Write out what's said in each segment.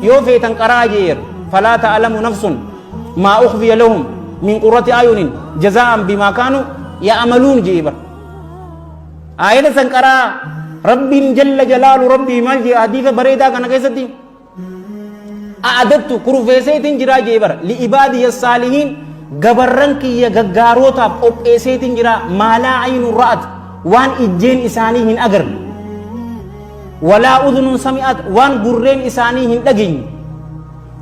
يوفيتن قراجير فلا تعلم نفس ما أخفي لهم من قرة أعين جزاء بما كانوا يعملون جيبر آية سنقرا رب جل جلال ربي مالجي حديث بريدا كان كيستي أعددت كروفيسيت جرا جيبر لعبادي الصالحين غبرن كي غغاروتا اوبيسيت جرا ما لا عين رأت وان إجين إسانيهن أغر ولا أذن سمعت وان قرين إسانيهن دقين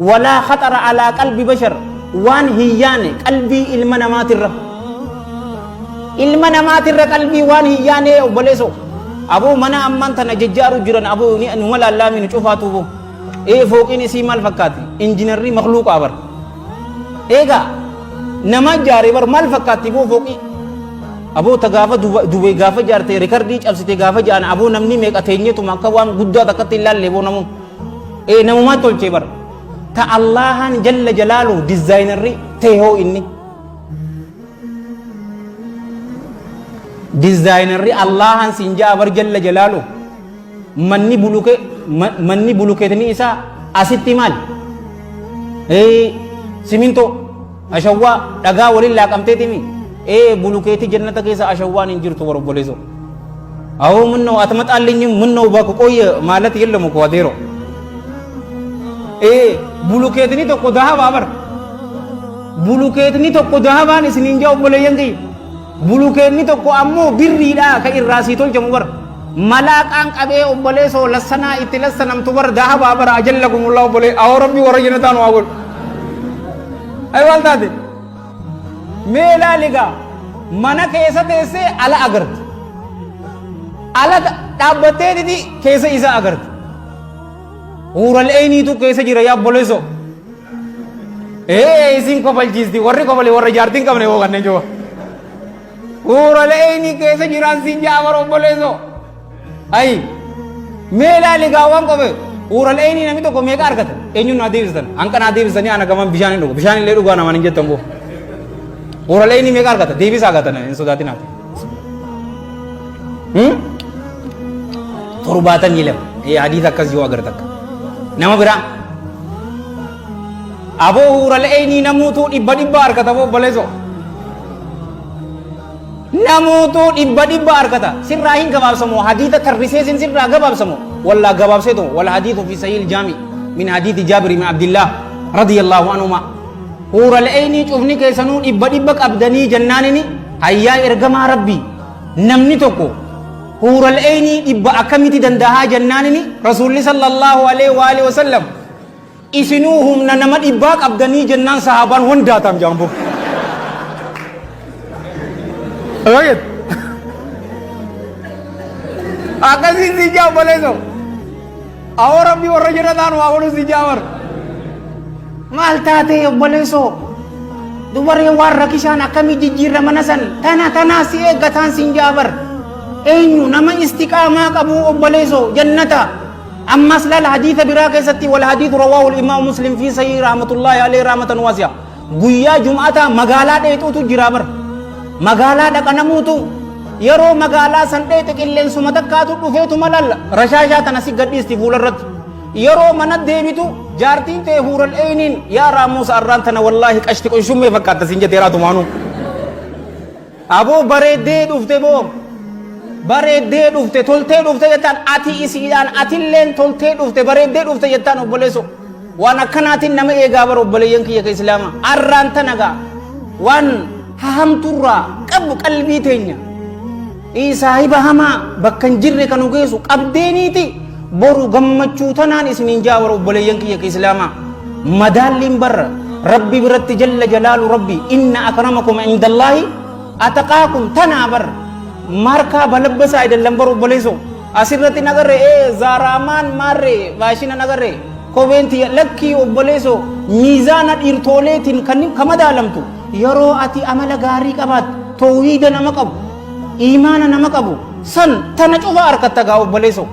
ولا خطر على قلب بشر وان هيان قلبي المنامات الرب المنامات الرب قلبي وان هيان وبلسو أبو منا أمان تنججار جران أبو نمال الله من شوفاتو بو فوق إني سيمال فكاتي إنجنيري مخلوق أبر إيغا نما جاري بر مال فكاتي بو فوقي أبو تغافة دوبي غافة جارتي ريكارديج أبسيتي غافة جان أبو نمني ميك أتيني تو مكا وان قدوا تكتي الله لبو نمو نمو ما تولچي بر تا الله جل جلاله ديزاينري تيهو إني ديزاينري الله سنجا بر جل جلاله manni bulukeetni isa asitti maal siminto ashawwa dhagaa waliin laaqamteetimi bulukeeti jannata keessa ashawwaan hin jirtu warobboleeso awo munno atamaxaalliñ munno bakko qoye maalati yellamu ko adeero bulukeetni tokko dahaba bar bulukeetni tokko dahabaan isinin jaa obboleeyyangi bulukeetni tokko ammoo birriidha ka irraasii tolchamu bar ملاكان أبي أبليسو لسنا إتلسنا متبر ذهب أبر أجلكم الله أبلي أو ربي ورجنا تانو أقول أي والدادي ميلا لغا منا كيسا تيسي على أغرد على تابتة دي كيسا إسا أغرد ورال أيني تو كيسا جيرا يا أبليسو إسين قبل جيز دي ورّي قبل ورّي جارتين كمني هو کرنے جو ورال أيني كيسا جيران سنجا أبر أبليسو ay meela ligaawwan qabe ural ayni nami tokko meeqa argata eenyuun naa deebisan hanqa naa deebisanii ana gaman bishaan dhugu bishaan illee dhugaa namaan hin jettan boo ural ayni meeqa argata deebisa argatan hin sodaatin ati torbaatamii lama hadiis akkas yoo agarta nama biraa aboo ural ayni namuutu dhibba argata boo baleeso namuutu dhibba argata sirraa hin gabaabsamu hadiisa tarriseesin sirraa gabaabsamu walla gabaabseetu wal hadiisu fi sahih al-jami min hadiisi jaabir ibn abdillah radiyallahu anhuma huural ayni cufni keessanuu dhibba qabdanii jannaanini hayyaa ergamaa rabbii namni tokko huural ayni dhibba akkamiti dandahaa jannaanini rasuulli sallallahu alaihi wa alihi wasallam isinuu humna nama dhibba qabdanii jannaan sahaabaan hundaatam jaambo Ayat. Akasih si jawab boleh so. Orang bi orang jera tanu awalus si jawab. Mal tate boleh so. Dubar yang warra kisana kami jijira manasan. Tanah si gatan si jawab. Enyu nama istiqamah kamu boleh so jannata. Amma selal hadits biraka sati wal hadits rawahu Imam Muslim fi sahih rahmatullahi alaihi rahmatan wasi'ah. Guyya Jum'ata magala de itu jirabar. magaalaa dhaqanamuutu yeroo magaalaa san dheete qilleensuma takkaatu dhufeetu malal rashaashaa tana si gadhiisti fuularratti yeroo mana deebitu jaartiin tee huural ayniin yaa raamuusa arraan tana wallaahi qashti qonshummee fakkaatta sin jeteeraa tumaanuu aboo bareeddee dhufte boo bareeddee dhufte toltee dhufte jettaan ati isiidhaan atilleen toltee dhufte bareeddee dhufte jettaan obboleesso waan akkanaatiin nama eegaa bara obboleeyyan kiyya ka islaama arraan tanagaa waan hahamturra qabu qalbii teenya saahiba hamaa bakkan jirre kan ogeessu qabdeeniiti boru gammachuu tanaan isiniin jaawara obboleeyyan kiyya ka islaamaa madaalliin barra rabbi biratti jalla jalaalu rabbi inna akramakum indallaahi ataqaakum tanaa barra markaa balabbasaa idallan baru obboleesso asirratti nagarre zaaraamaan maarre faashina nagarre kobeenti lakkii obboleesso miizaana dhiirtooleetiin kan kamadaalamtu yeroo ati amala gaarii qabaat tawhiida nama qabu iimaana nama qabu san tana cufa harkatta gaa obboleesso